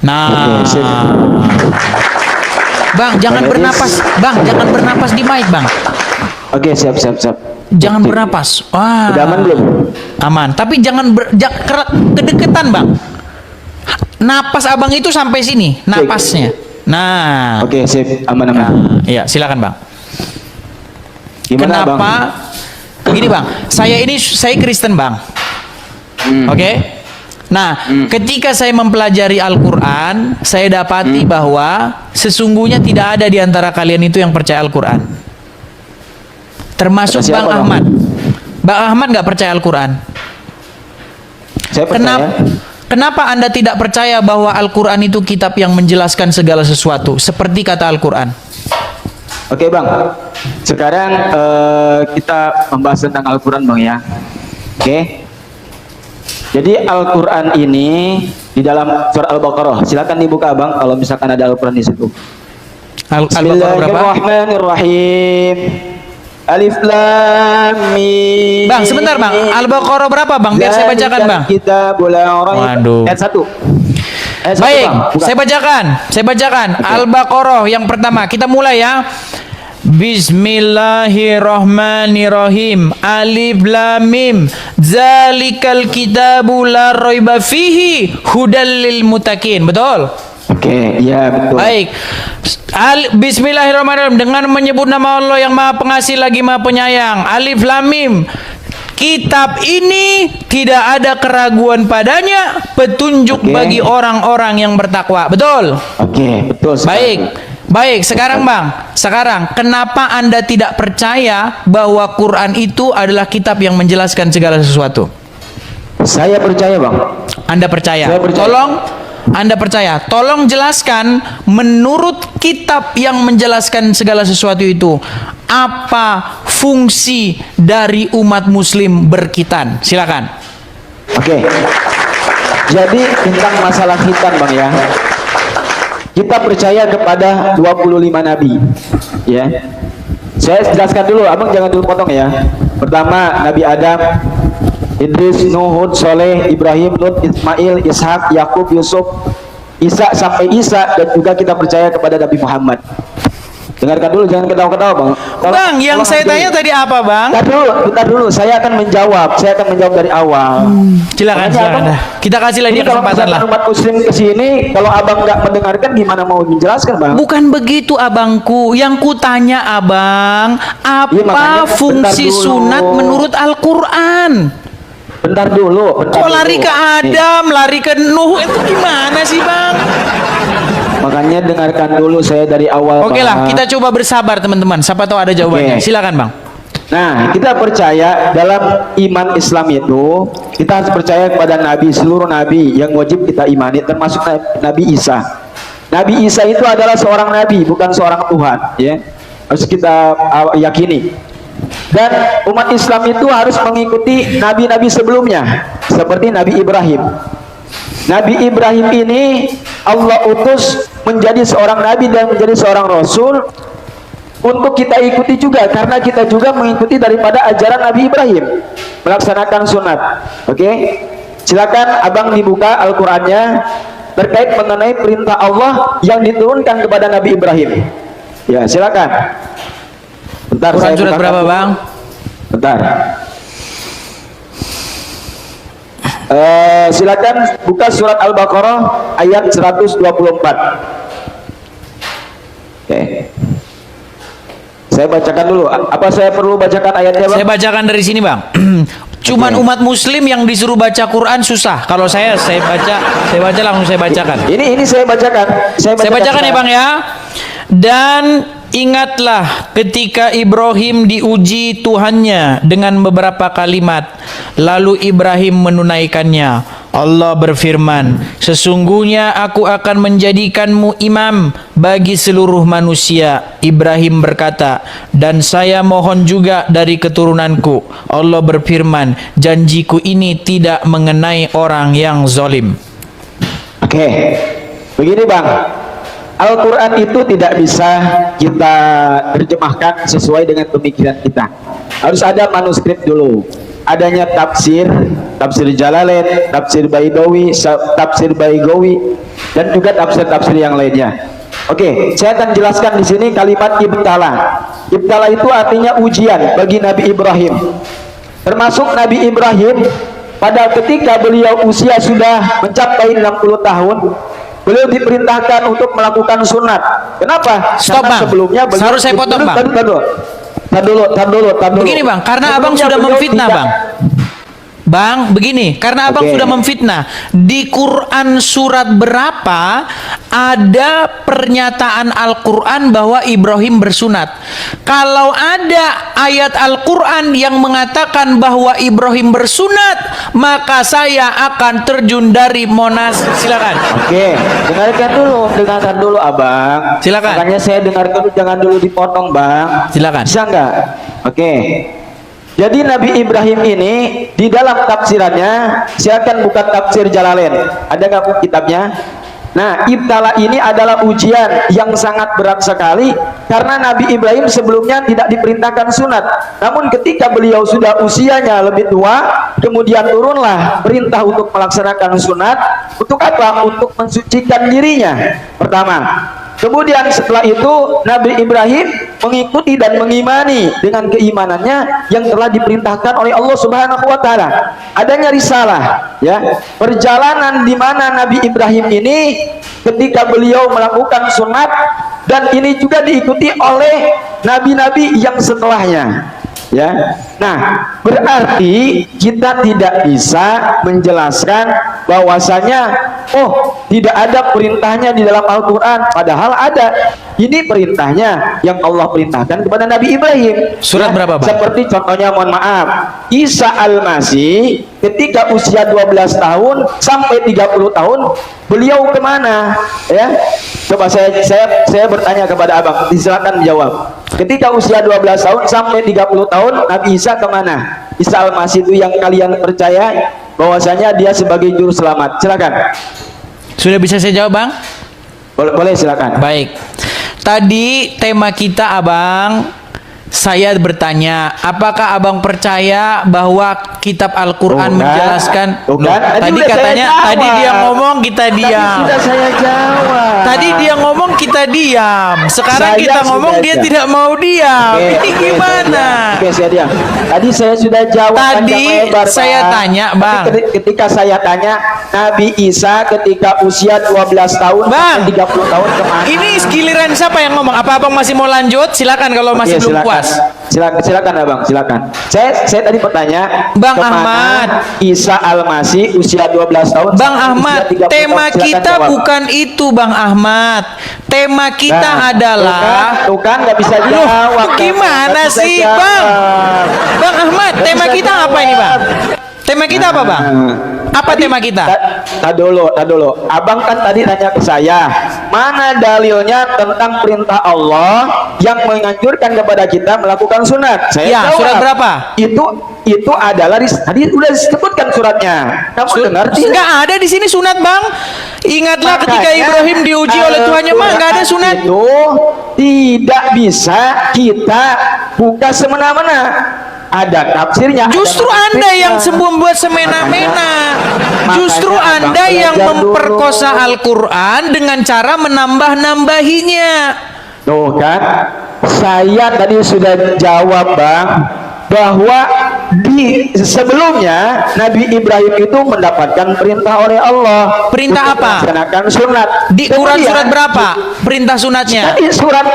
Nah, Oke, sip. Bang, jangan Bang bernapas, Bang, jangan bernapas di mic, Bang. Oke, siap. Jangan bernapas. Wah. Udah aman belum? Aman, tapi jangan kedeketan, Bang. Napas Abang itu sampai sini, napasnya. Nah. Oke, sip. Aman. Iya, silakan, Bang. Gimana, Kenapa? Bang? Begini, Bang. Saya Kristen, Bang. Oke? Nah, ketika saya mempelajari Al-Quran, saya dapati bahwa sesungguhnya tidak ada di antara kalian itu yang percaya Al-Quran. Termasuk Kata siapa, Bang Bang? Ahmad. Bang Ahmad nggak percaya Al-Quran. Saya percaya. Kenapa Anda tidak percaya bahwa Al-Quran itu kitab yang menjelaskan segala sesuatu, seperti kata Al-Quran? Oke, Bang. Sekarang kita membahas tentang Al-Quran, Bang, ya. Oke. Jadi Al-Quran ini di dalam surah Al-Baqarah. Silakan dibuka, Bang, kalau misalkan ada Al-Quran di situ. Al-Baqarah berapa? Bismillahirrahmanirrahim. Alif Lam Mim. Bang, sebentar, Bang. Al-Baqarah berapa, Bang? Biar saya bacakan, Bang. Kita boleh orang. Waduh. Ayat 1. Baik, Bang. Buka. saya bacakan. Al-Baqarah yang pertama. Kita mulai ya. Bismillahirrahmanirrahim. Alif Lam Mim. Zalikal kitabu la raiba fihi hudal lil muttaqin. Betul? Oke, ya betul. Baik. Bismillahirrahmanirrahim, dengan menyebut nama Allah yang Maha Pengasih lagi Maha Penyayang. Alif Lam Mim. Kitab ini tidak ada keraguan padanya, petunjuk bagi orang-orang yang bertakwa. Betul? Oke, betul sekali. Baik, sekarang Bang, kenapa Anda tidak percaya bahwa Quran itu adalah kitab yang menjelaskan segala sesuatu? Saya percaya, Bang. Anda percaya? Saya percaya. Anda percaya? Tolong jelaskan menurut kitab yang menjelaskan segala sesuatu itu, apa fungsi dari umat muslim berkhitan? Silakan. Oke. Jadi tentang masalah khitan, Bang, ya. Kita percaya kepada 25 nabi, ya. Saya jelaskan dulu, Abang jangan dulu potong ya. Pertama, Nabi Adam, Idris, Nuh, Hud, Soleh, Ibrahim, Lut, Ismail, Ishak, Yakub, Yusuf, Isa sampai Isa, dan juga kita percaya kepada Nabi Muhammad. Dengarkan dulu, jangan ketawa-ketawa, Bang. Bang, yang saya tanya tadi apa, Bang? Bentar dulu, saya akan menjawab dari awal. Silakan. Kita kasih lagi kesempatan lah. Kalau umat muslim kesini, kalau Abang nggak mendengarkan, gimana mau menjelaskan, Bang? Bukan begitu, Abangku. Yang kutanya, Abang, apa fungsi sunat menurut Al-Quran? Bentar dulu. Kok lari ke Adam, lari ke Nuh, itu gimana sih, Bang? Makanya dengarkan dulu saya dari awal. Oke lah, kita coba bersabar, teman-teman. Siapa tahu ada jawabannya. Silakan, Bang. Nah, kita percaya dalam iman Islam itu, kita harus percaya kepada Nabi, seluruh Nabi yang wajib kita imani, termasuk Nabi Isa. Nabi Isa itu adalah seorang Nabi, bukan seorang Tuhan, ya. Harus kita yakini. Dan umat Islam itu harus mengikuti nabi-nabi sebelumnya, seperti Nabi Ibrahim. Nabi Ibrahim ini Allah utus menjadi seorang nabi dan menjadi seorang rasul untuk kita ikuti juga, karena kita juga mengikuti daripada ajaran Nabi Ibrahim, melaksanakan sunat. Oke, silakan Abang dibuka Al-Qur'annya terkait mengenai perintah Allah yang diturunkan kepada Nabi Ibrahim. Ya, silakan. Bentar, Quran surat berapa, Bang? Bentar. Silakan buka surat Al-Baqarah ayat 124. Oke. Saya bacakan dulu. Apa saya perlu bacakan ayatnya, Bang? Saya bacakan dari sini, Bang. Cuman umat muslim yang disuruh baca Quran susah. Kalau saya baca langsung saya bacakan. Ini saya bacakan. Saya bacakan ya, Bang, ya. Dan ingatlah ketika Ibrahim diuji Tuhannya dengan beberapa kalimat, lalu Ibrahim menunaikannya. Allah berfirman, sesungguhnya aku akan menjadikanmu imam bagi seluruh manusia. Ibrahim berkata, dan saya mohon juga dari keturunanku. Allah berfirman, janjiku ini tidak mengenai orang yang zalim. Oke, begini, Bang. Al-Quran itu tidak bisa kita terjemahkan sesuai dengan pemikiran kita. Harus ada manuskrip dulu. Adanya tafsir Jalalain, tafsir Baidawi, tafsir Baigawi, dan juga tafsir-tafsir yang lainnya. Oke, saya akan jelaskan di sini kalimat ibtala. Ibtala itu artinya ujian bagi Nabi Ibrahim. Termasuk Nabi Ibrahim pada ketika beliau usia sudah mencapai 60 tahun, beliau diperintahkan untuk melakukan sunat. Kenapa? Stop, Karena Bang. sebelumnya beliau, Harus saya potong, Bang. Tar dulu. Begini, Bang, karena abang Sebelumnya sudah beliau memfitnah, tidak- Bang. Bang, begini, karena abang Oke. sudah memfitnah. Di Quran surat berapa ada pernyataan Al-Quran bahwa Ibrahim bersunat? Kalau ada ayat Al-Quran yang mengatakan bahwa Ibrahim bersunat, maka saya akan terjun dari Monas. Silakan. Oke, dengarkan dulu abang. Silakan. Makanya saya dengarkan dulu, jangan dulu dipotong bang. Silakan. Bisa nggak? Oke. Jadi Nabi Ibrahim ini di dalam tafsirannya, saya akan buka tafsir Jalalain. Ada nggak bu kitabnya? Nah, ibtala ini adalah ujian yang sangat berat sekali karena Nabi Ibrahim sebelumnya tidak diperintahkan sunat. Namun ketika beliau sudah usianya lebih tua, kemudian turunlah perintah untuk melaksanakan sunat. Untuk apa? Untuk mensucikan dirinya. Pertama. Kemudian setelah itu Nabi Ibrahim mengikuti dan mengimani dengan keimanannya yang telah diperintahkan oleh Allah Subhanahu wa taala. Adanya risalah, ya. Perjalanan di mana Nabi Ibrahim ini ketika beliau melakukan sunat, dan ini juga diikuti oleh nabi-nabi yang setelahnya. Ya, nah berarti kita tidak bisa menjelaskan bahwasanya tidak ada perintahnya di dalam Al-Quran, padahal ada. Ini perintahnya yang Allah perintahkan kepada Nabi Ibrahim. Surat berapa, Bang? Seperti contohnya, mohon maaf, Isa Al-Masih ketika usia 12 tahun sampai 30 tahun beliau kemana? Ya, coba saya bertanya kepada abang, silakan menjawab. Ketika usia 12 tahun sampai 30 tahun Nabi Isa kemana? Isa Al-Masih itu yang kalian percaya bahwasanya dia sebagai juru selamat. Silakan. Sudah bisa saya jawab, Bang? Boleh silakan. Baik. Tadi tema kita, abang, saya bertanya, apakah abang percaya bahwa kitab Al-Quran menjelaskan? Tuh kan? Tadi udah katanya, saya tadi jawab. dia ngomong, kita Tadi diam. sudah saya jawab. Tadi dia ngomong, kita diam. Sekarang Saya kita ngomong, sudah dia jawab. tidak mau diam. Oke, Ini gimana? Oke, saya diam. Tadi saya sudah jawab. Tadi panjang lebar, saya Bang. tanya, Tapi Bang. Ketika saya tanya Nabi Isa ketika usia 12 tahun Bang, sampai 30 tahun kemana? Ini giliran siapa yang ngomong? Apa abang masih mau lanjut? Silakan kalau masih Oke, belum puas. Silakan abang, silakan. Saya tadi bertanya, Bang kemana Ahmad. Isa Al-Masih usia 12 tahun Bang sampai Ahmad, usia 30 tema tahun? Silakan kita jawab. bukan itu, Bang Ahmad. Tema kita Nah, adalah tuh kan nggak bisa Loh, jawab. gimana Nggak bisa sih, jawab. Bang? Bang Ahmad, Nggak tema bisa kita apa jawab. ini, Bang? Tema kita apa, Bang? Apa tema kita? Tad dulu. Abang kan tadi nanya ke saya, mana dalilnya tentang perintah Allah yang menganjurkan kepada kita melakukan sunat? Saya Ya, jawab, surat berapa? Itu adalah tadi udah disebutkan suratnya. Kamu dengar tidak? Nggak ada di sini sunat, Bang. Ingatlah ketika Makanya, Ibrahim diuji oleh Tuhannya, mah nggak ada sunat. Itu tidak bisa kita buka semena-mena. Ada tafsirnya. Justru ada Anda tafsirnya. yang membuat semena-mena. Justru Makanya, Anda Abang yang belajar memperkosa dulu. Al-Quran dengan cara menambah-nambahinya. Tuh kan, saya tadi sudah jawab Bang, bahwa di sebelumnya Nabi Ibrahim itu mendapatkan perintah oleh Allah. Perintah untuk apa? melaksanakan sunat. Di Quran Kemudian, surat berapa? Perintah sunatnya. Tadi surat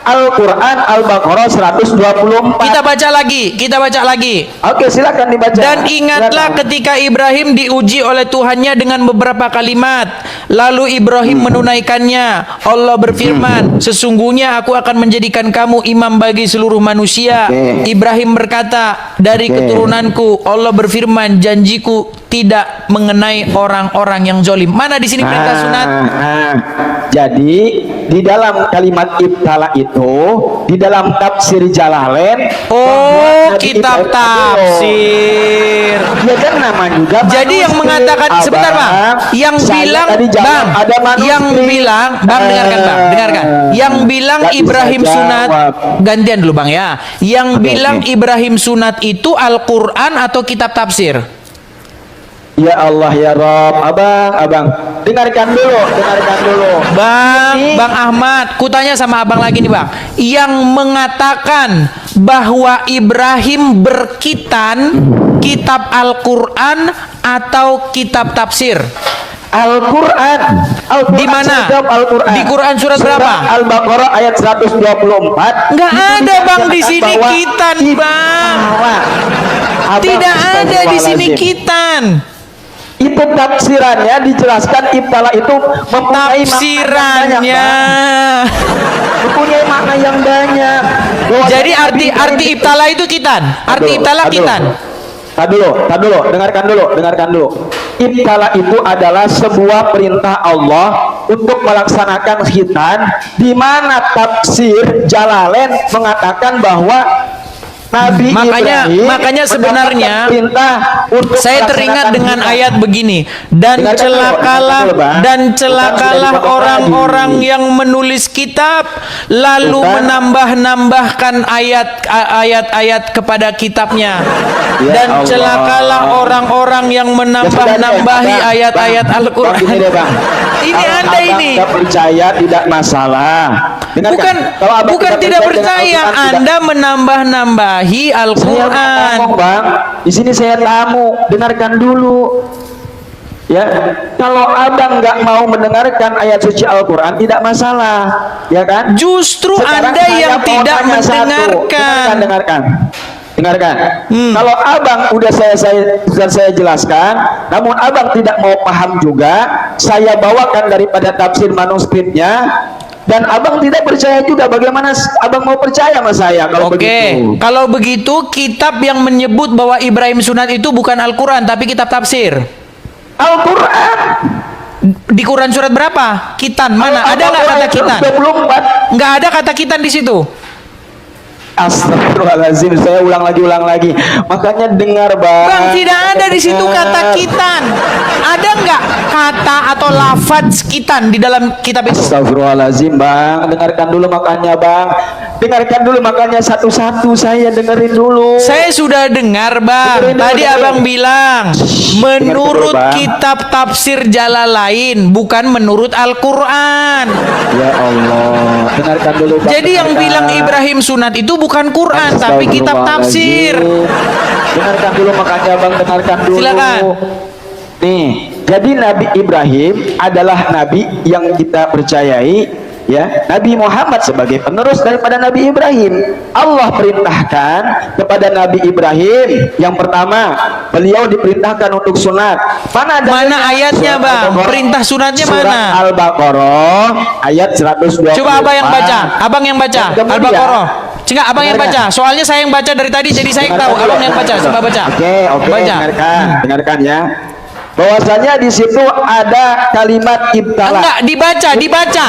Al-Quran Al-Baqarah 124. Kita baca lagi. Oke, silakan dibaca. Dan ingatlah Silakan. ketika Ibrahim diuji oleh Tuhannya dengan beberapa kalimat. Lalu Ibrahim menunaikannya. Allah berfirman, sesungguhnya aku akan menjadikan kamu imam bagi seluruh manusia. Oke. Ibrahim berkata, dari Oke. keturunanku. Allah berfirman, janjiku tidak mengenai orang-orang yang zolim. Mana di sini perintah sunat? Jadi di dalam kalimat ibtala itu, di dalam tafsir Jalalain, Oh, bahwa Nabi kitab Ibrahim- tafsir. Ya kan nama juga Jadi yang manuskrip, mengatakan Abang. sebentar, Bang, yang Saya bilang, tadi jawab, Bang, ada manuskrip. yang bilang, Bang, dengarkan, Bang, dengarkan. Yang bilang Nggak bisa Ibrahim sunat, jawab. gantian dulu, Bang, ya. Yang Oke, bilang oke. Ibrahim sunat itu Al-Quran atau kitab tafsir? Ya Allah ya Rob, abang, dengarkan dulu, dengarkan dulu. Bang Ahmad, kutanya sama abang lagi nih bang, yang mengatakan bahwa Ibrahim berkitan kitab Al-Quran atau kitab tafsir? Al-Quran. Di mana? Al-Quran. Di Quran surat berapa? Al-Baqarah ayat 124. Nggak ada bang di Dikatakan sini bahwa kitan bang. Abang, Tidak ada di sini astagfirullahaladzim. kitan. Itu tafsirannya dijelaskan ibtala itu mempunyai Tafsirannya. makna yang banyak, mempunyai makna yang banyak. Jadi arti ibtala itu kitan. Arti ibtala kitan. Tak dulu, dengarkan dulu. Ibtala itu adalah sebuah perintah Allah untuk melaksanakan khitan, di mana tafsir Jalalain mengatakan bahwa Nabi Ibrahim makanya sebenarnya perintah untuk saya teringat melaksanakan dengan khitan. ayat begini, dan celakalah orang-orang yang menulis kitab lalu menambah-nambahkan ayat-ayat kepada kitabnya, Ya dan Allah. celakalah orang-orang yang menambah-nambahi Ya sudah deh, ayat-ayat Bang. Al-Quran. Bang, gini deh, Bang. Ini Kalau ada abang ini. tidak percaya tidak masalah. Dengarkan. Kalau abang Bukan tidak dengan percaya, Al-Quran tidak- Anda menambah-nambahi Saya Al-Quran. ngomong, Bang. Di sini saya tamu. Dengarkan dulu. Ya, kalau abang nggak mau mendengarkan ayat suci Al-Quran tidak masalah, ya kan? Justru Sekarang Anda saya yang mau tidak tanya satu. mendengarkan. Dengarkan. Kalau abang sudah saya jelaskan, namun abang tidak mau paham juga, saya bawakan daripada tafsir manuskripnya, dan abang tidak percaya juga. Bagaimana abang mau percaya sama saya kalau Oke, begitu? kalau begitu kitab yang menyebut bahwa Ibrahim sunat itu bukan Al-Quran tapi kitab tafsir. Al-Quran. Di Quran surat berapa? Kitan mana? Ada nggak kata kitan? 24. Nggak ada kata kitan di situ. Astagfirullahaladzim, saya ulang lagi. Makanya dengar, Bang. Bang, tidak ada di situ kata kitan. Ada nggak kata atau lafaz kitan di dalam kitab itu? Astagfirullahaladzim, Bang. Dengarkan dulu makanya, Bang. Dengarkan dulu makanya satu-satu, saya dengerin dulu. Saya sudah dengar, Bang. Dengerin dulu, Tadi dengerin. abang bilang menurut Bang. kitab tafsir Jalalain, bukan menurut Al-Quran. Ya Allah, dengarkan dulu, Bang. Jadi yang Dengarkan. bilang Ibrahim sunat itu bukan Quran tapi kitab tafsir. Dengarkan dulu makanya, Bang, dengarkan dulu. Silakan. Nih, jadi Nabi Ibrahim adalah nabi yang kita percayai, ya. Nabi Muhammad sebagai penerus daripada Nabi Ibrahim. Allah perintahkan kepada Nabi Ibrahim yang pertama, beliau diperintahkan untuk sunat. Mana ayatnya, Surat Bang? Al-Baqarah. Perintah sunatnya Surat mana? Al-Baqarah ayat 120. Coba abang yang baca. Abang yang baca Kemudian, Al-Baqarah. Coba abang yang dengarkan. baca. Soalnya saya yang baca dari tadi jadi saya tahu. Abang yang baca. Coba baca. Oke, Baca. dengarkan ya. Bahwasanya di situ ada kalimat ibtala. Enggak, dibaca.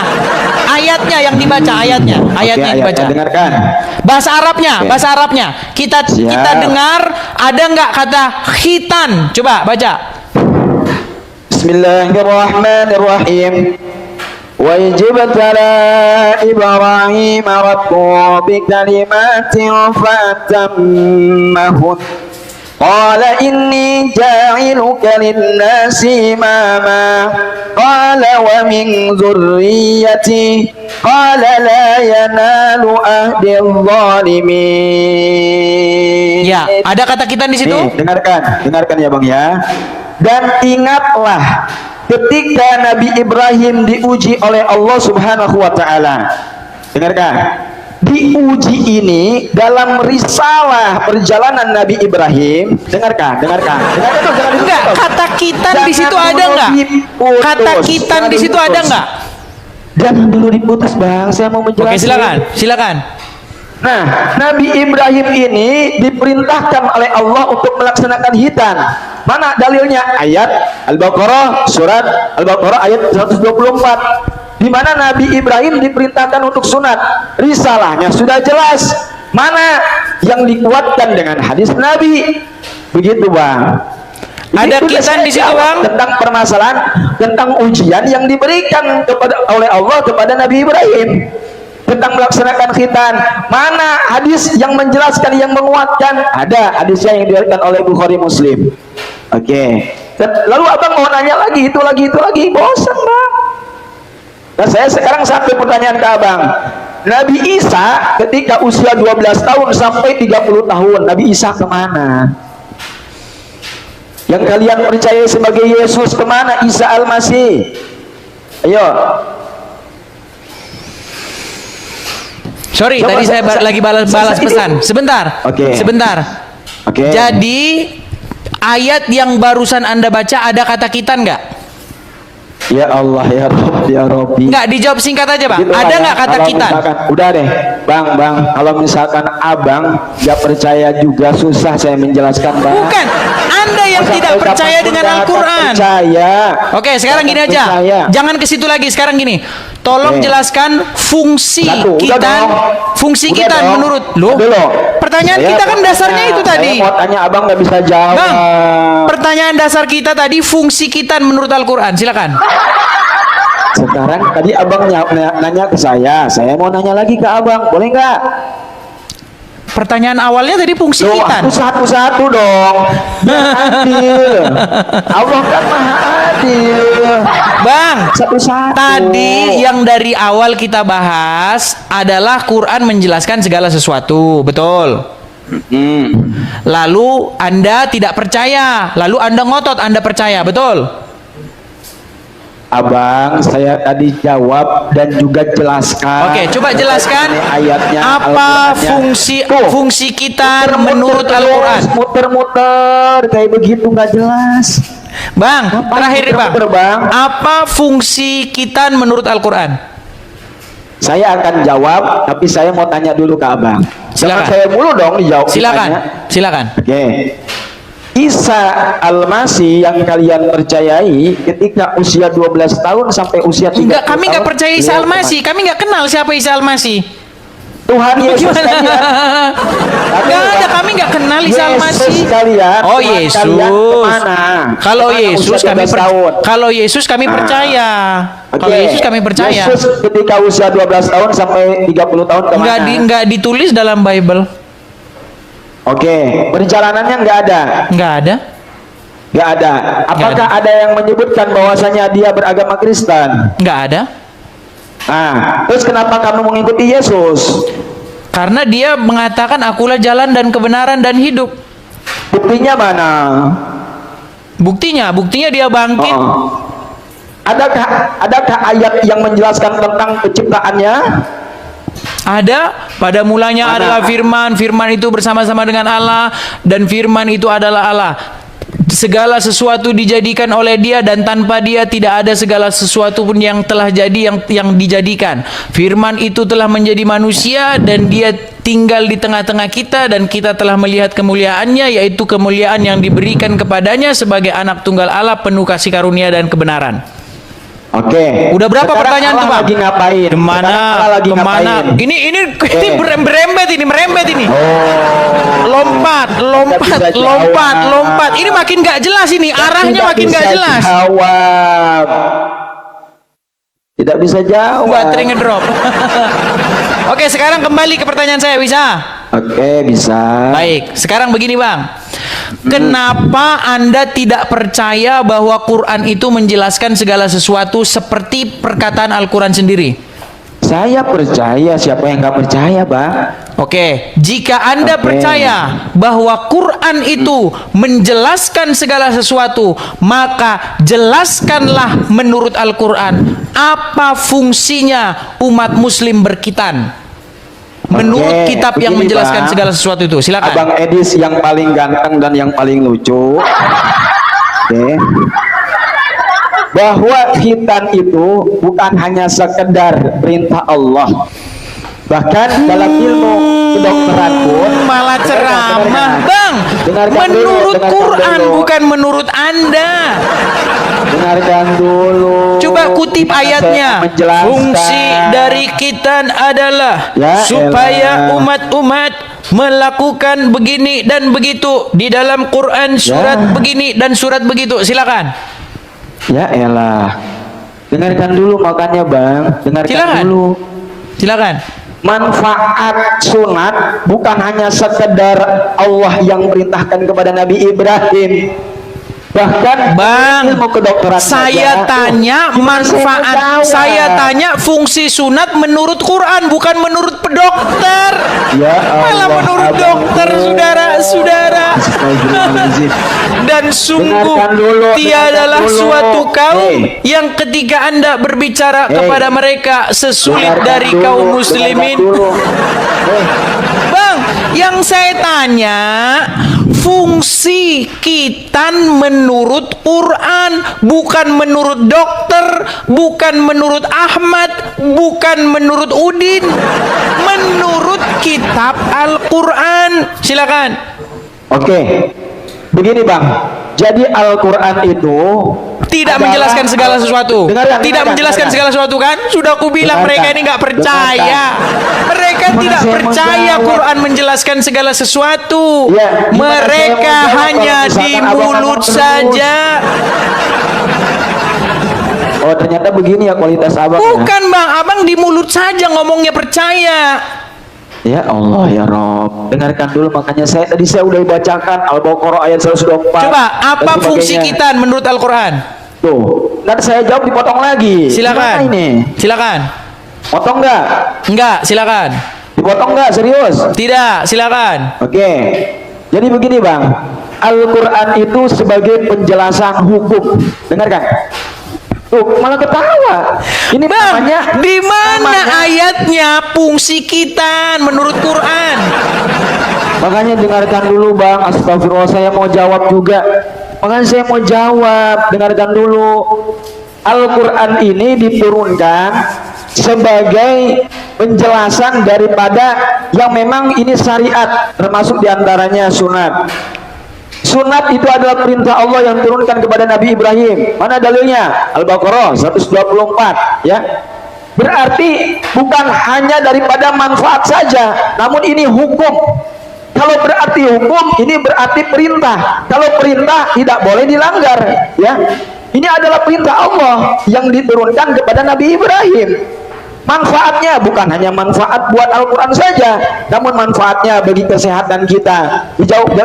Ayatnya yang dibaca, ayatnya yang dibaca. Dengarkan. Bahasa Arabnya, Oke. bahasa Arabnya. Kita Siap. dengar ada enggak kata khitan? Coba baca. Bismillahirrahmanirrahim. Wa ijibtala Ibrahim rabbuhu bikalimatin fatammahun. Qala inni ja'iluka lin-nasi imama. Qala wa min dzurriyyati. Qala la yanalu ahdi adh-dhalimin. Ya, ada kata khitan di situ? Nih, dengarkan ya, Bang ya. Dan ingatlah ketika Nabi Ibrahim diuji oleh Allah Subhanahu wa taala. Dengarkan. Diuji ini dalam risalah perjalanan Nabi Ibrahim. Dengarkan. Enggak, kata khitan di situ ada enggak? Kata khitan di situ ada enggak? Jangan dulu diputus, Bang. Saya mau menjelaskan. Oke, silakan. Nah, Nabi Ibrahim ini diperintahkan oleh Allah untuk melaksanakan khitan. Mana dalilnya? Ayat Al-Baqarah, surat Al-Baqarah ayat 124. Di mana Nabi Ibrahim diperintahkan untuk sunat. Risalahnya sudah jelas. Mana yang dikuatkan dengan hadis Nabi? Begitu, Bang. Ada Itu khitan di situ, Bang? tentang permasalahan, tentang ujian yang diberikan oleh Allah kepada Nabi Ibrahim tentang melaksanakan khitan. Mana hadis yang menjelaskan, yang menguatkan? Ada hadisnya yang diriwayatkan oleh Bukhari Muslim. Oke. Lalu abang mau nanya lagi, itu lagi, bosan bang. Nah saya sekarang satu pertanyaan ke abang. Nabi Isa ketika usia 12 tahun sampai 30 tahun, Nabi Isa kemana? Yang kalian percaya sebagai Yesus kemana? Isa Al-Masih. Ayo. Sorry, Coba tadi saya lagi balas pesan. Sebentar. Oke. Sebentar. Oke. Jadi ayat yang barusan Anda baca ada kata kitan nggak? Ya Allah, ya Rabbi, ya Rabbi. Nggak, dijawab singkat aja, Bang. Gitu, Ada Bang, nggak ya. kata Kalau kitan? misalkan, udah deh, Bang. Kalau misalkan abang nggak percaya juga susah saya menjelaskan, Bang. Bukan. Anda yang tidak percaya dengan Al-Quran. Percaya. Oke, sekarang gini aja. Percaya. Jangan ke situ lagi. Sekarang gini. Tolong Oke. jelaskan fungsi Satu, udah kitan. dong. Fungsi Udah kitan dong. menurut lo. Dulu. Pertanyaan Saya kita kan mau dasarnya tanya, itu tadi. Saya mau tanya abang nggak bisa jawab. Bang, pertanyaan dasar kita tadi fungsi kitan menurut Al-Quran. Silakan. Sekarang tadi abang nanya ke saya mau nanya lagi ke abang, boleh nggak? Pertanyaan awalnya tadi fungsi Loh, kitan. aku satu-satu dong. Biar adil. Allah kan maha adil. Bang, Satu-satu. tadi yang dari awal kita bahas adalah Quran menjelaskan segala sesuatu, betul? Lalu Anda tidak percaya, lalu Anda ngotot Anda percaya, betul? Abang, saya tadi jawab dan juga jelaskan. Oke, coba jelaskan ayatnya. apa Al-Qur'annya. fungsi kitan menurut Al-Quran. Muter-muter kayak begitu nggak jelas. Bang, Ngapain terakhir nih, Bang. muter-muter, Bang? Apa fungsi kitan menurut Al-Quran? Saya akan jawab, tapi saya mau tanya dulu ke abang. Jangan Silakan. saya mulu dong dijawab. Silakan, ditanya. silakan. Oke. Isa Al-Masih yang kalian percayai ketika usia 12 tahun sampai usia 30 Enggak, kami nggak tahun, percaya Isa beliau Al-Masih. Kami nggak kenal siapa Isa Al-Masih. Tuhan Yesus kalian. Nggak ada, kami nggak kenal Isa Al-Masih. Yesus kalian. Oh, Tuhan Yesus. kalian kemana? Kalau Kemana Yesus usia kami 12 tahun? kalau Yesus kami percaya. Oke. Kalau Yesus kami percaya. Yesus ketika usia 12 tahun sampai 30 tahun kemana? Nggak ditulis dalam Bible. Oke, perjalanannya nggak ada. Nggak ada. Nggak ada. Apakah ada yang menyebutkan bahwasanya dia beragama Kristen? Nggak ada. Nah, terus kenapa kamu mengikuti Yesus? Karena dia mengatakan akulah jalan dan kebenaran dan hidup. Buktinya mana? Buktinya dia bangkit. Adakah ayat yang menjelaskan tentang penciptaannya? Ada, pada mulanya Mana? adalah firman, firman itu bersama-sama dengan Allah, dan firman itu adalah Allah. Segala sesuatu dijadikan oleh dia, dan tanpa dia tidak ada segala sesuatu pun yang telah jadi yang dijadikan. Firman itu telah menjadi manusia dan dia tinggal di tengah-tengah kita, dan kita telah melihat kemuliaannya, yaitu kemuliaan yang diberikan kepadanya sebagai anak tunggal Allah, penuh kasih karunia dan kebenaran. Oke. Udah berapa Sekarang pertanyaan Allah tuh, Bang? lagi ngapain? Kemana? Sekarang Allah lagi Kemana? ngapain? Ini Oke. merembet ini. Oh. Lompat. Ini makin nggak jelas ini. Arahnya Tidak makin nggak bisa jelas. Jawab. Tidak bisa jawab. Baterai ngedrop. Oke, sekarang kembali ke pertanyaan saya, bisa? Oke, bisa. Baik, sekarang begini, Bang. Kenapa Anda tidak percaya bahwa Quran itu menjelaskan segala sesuatu seperti perkataan Al-Quran sendiri? Saya percaya, siapa yang nggak percaya, Bang? Oke, jika Anda Oke. percaya bahwa Quran itu menjelaskan segala sesuatu, maka jelaskanlah menurut Al-Quran apa fungsinya umat muslim berkitan menurut Oke, kitab yang begini, menjelaskan Bang. segala sesuatu itu. Silakan. Abang Edis yang paling ganteng dan yang paling lucu. Oke. Bahwa khitan itu bukan hanya sekedar perintah Allah. Bahkan dalam ilmu kedokteran pun Malah ceramah, Bang. Dengarkan Menurut dulu, Quran, dulu. bukan menurut Anda. Dengarkan dulu. Coba kutip Gimana ayatnya. saya menjelaskan. Fungsi dari kitan adalah Ya supaya elah. umat-umat melakukan begini dan begitu. Di dalam Quran surat Ya. begini dan surat begitu. Silakan. Ya elah. Dengarkan dulu makanya, Bang. Dengarkan Silakan. dulu. Silakan. Manfaat sunat bukan hanya sekedar Allah yang perintahkan kepada Nabi Ibrahim Bahkan Bang, ilmu kedokteran saya saja. tanya Gimana saya mau manfaat, jawab? saya tanya fungsi sunat menurut Quran, bukan menurut dokter. Ya Malah Allah, menurut abang. dokter, saudara-saudara. Astagfirullahaladzim. Dan sungguh Dengarkan dulu, tiadalah dengarkan dulu. suatu kaum Hey. yang ketika Anda berbicara Hey. kepada mereka sesulit Dengarkan dari dulu, kaum dengarkan muslimin. dulu. Bang, yang saya tanya fungsi khitan menurut Quran, bukan menurut dokter, bukan menurut Ahmad, bukan menurut Udin, menurut kitab Al-Quran. Silakan. Oke, begini bang. Jadi Al-Quran itu Tidak adalah- menjelaskan segala sesuatu. Dengarkan, Tidak dengarkan, menjelaskan dengarkan. segala sesuatu kan? Sudah aku bilang Dengarkan, mereka ini nggak percaya. Mereka Gimana tidak saya mau percaya jawab? Quran menjelaskan segala sesuatu. Ya, gimana Mereka saya mau jawab hanya kalau di misalkan abang ngomong mulut terus? saja. Oh ternyata begini ya kualitas abang. Ya? Bukan bang, abang di mulut saja ngomongnya percaya. Ya Allah ya Rob, dengarkan dulu, makanya saya udah bacakan Al-Baqarah ayat 124. Coba, apa dan fungsi sebagainya. khitan menurut Al-Quran? Tuh, nanti saya jawab dipotong lagi. Silakan. Gimana ini? Silakan. Potong nggak? Enggak, silakan. Dipotong nggak? Serius? Tidak, silakan. Oke. Jadi begini bang, Al-Quran itu sebagai penjelasan hukum. Dengarkan. Tuh, malah ketawa. Ini Bang, namanya di mana namanya- ayatnya fungsi khitan menurut Quran? Makanya dengarkan dulu bang. Astagfirullah, saya mau jawab juga. Makanya saya mau jawab. Dengarkan dulu. Al-Quran ini diturunkan sebagai penjelasan daripada yang memang ini syariat, termasuk diantaranya sunat. Sunat itu adalah perintah Allah yang turunkan kepada Nabi Ibrahim. Mana dalilnya? Al-Baqarah 124 ya. Berarti bukan hanya daripada manfaat saja, namun ini hukum. Kalau berarti hukum, ini berarti perintah. Kalau perintah tidak boleh dilanggar ya. Ini adalah perintah Allah yang diturunkan kepada Nabi Ibrahim. Manfaatnya bukan hanya manfaat buat Al-Quran saja, namun manfaatnya bagi kesehatan kita,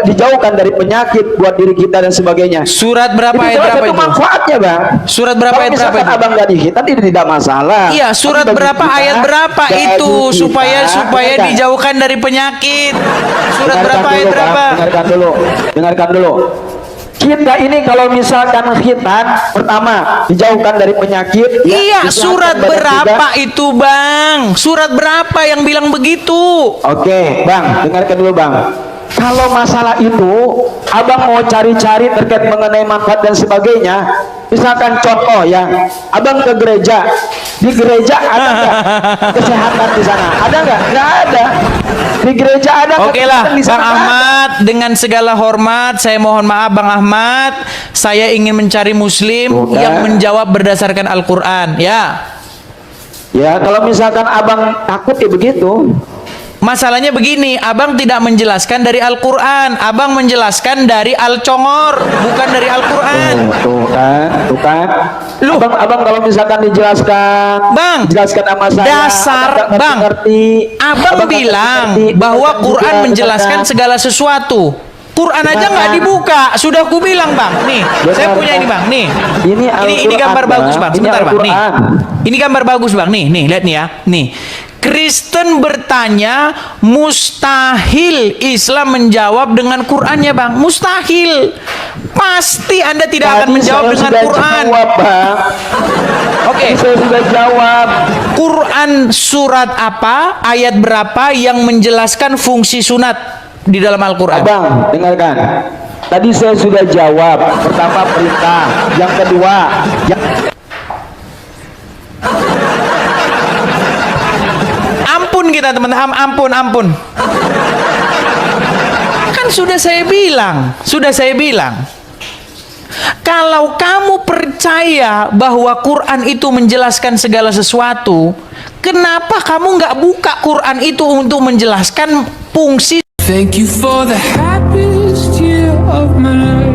dijauhkan dari penyakit buat diri kita dan sebagainya. Surat berapa Itu ayat salah berapa satu itu? manfaatnya bang. Surat berapa Kalau ayat berapa misalkan itu? abang gak dihitan tidak masalah. Iya, surat Tapi bagi berapa kita, ayat berapa bagi itu kita, supaya dengarkan. dijauhkan dari penyakit? Surat Dengarkan berapa ayat dulu, Bang. berapa? Dengarkan dulu. Kita ini kalau misalkan khitan, pertama dijauhkan dari penyakit. Iya, disehatkan surat badan berapa kita. itu bang? Surat berapa yang bilang begitu? Oke, bang, dengarkan dulu bang. Kalau masalah itu, abang mau cari-cari terkait mengenai manfaat dan sebagainya. Misalkan contoh ya, abang ke gereja, di gereja ada nggak kesehatan di sana? Ada nggak? Nggak ada. Di gereja ada. Oke lah, kesehatan di sana Bang nggak ada. Ahmad, dengan segala hormat, saya mohon maaf Bang Ahmad, saya ingin mencari muslim Bukan. yang menjawab berdasarkan Al-Quran. Ya, Ya, kalau misalkan abang takut ya begitu. masalahnya begini, abang tidak menjelaskan dari Al-Quran, abang menjelaskan dari Al-Congor, bukan dari Al-Quran. Tuh kan. Loh. Abang kalau misalkan dijelaskan, Bang, dijelaskan sama saya, dasar, abang nggak Bang. ngerti. Abang nggak bilang ngerti, bahwa dengarkan Quran juga, menjelaskan dengarkan. segala sesuatu. Quran aja nggak Dengarkan. dibuka, sudah ku bilang Bang. Nih, saya Dengarkan. punya ini Bang. Nih, Ini ini Al-Quran, gambar Bang. bagus Bang. Ini Sebentar Bang. Nih, Al-Quran. ini gambar bagus Bang. Nih, lihat nih ya. Nih, Kristen bertanya, mustahil Islam menjawab dengan Qurannya Bang. Mustahil. Pasti Anda tidak akan Tadi menjawab saya dengan sudah Quran. Jawab, Bang. Oke. Tadi saya sudah jawab. Quran surat apa, ayat berapa yang menjelaskan fungsi sunat di dalam Al-Quran? Abang, dengarkan. Tadi saya sudah jawab. Pertama perintah, yang kedua, Ampun kita teman-teman, ampun. Kan sudah saya bilang. Kalau kamu percaya bahwa Quran itu menjelaskan segala sesuatu, kenapa kamu nggak buka Quran itu untuk menjelaskan fungsi? Thank you for the happiest year of my life.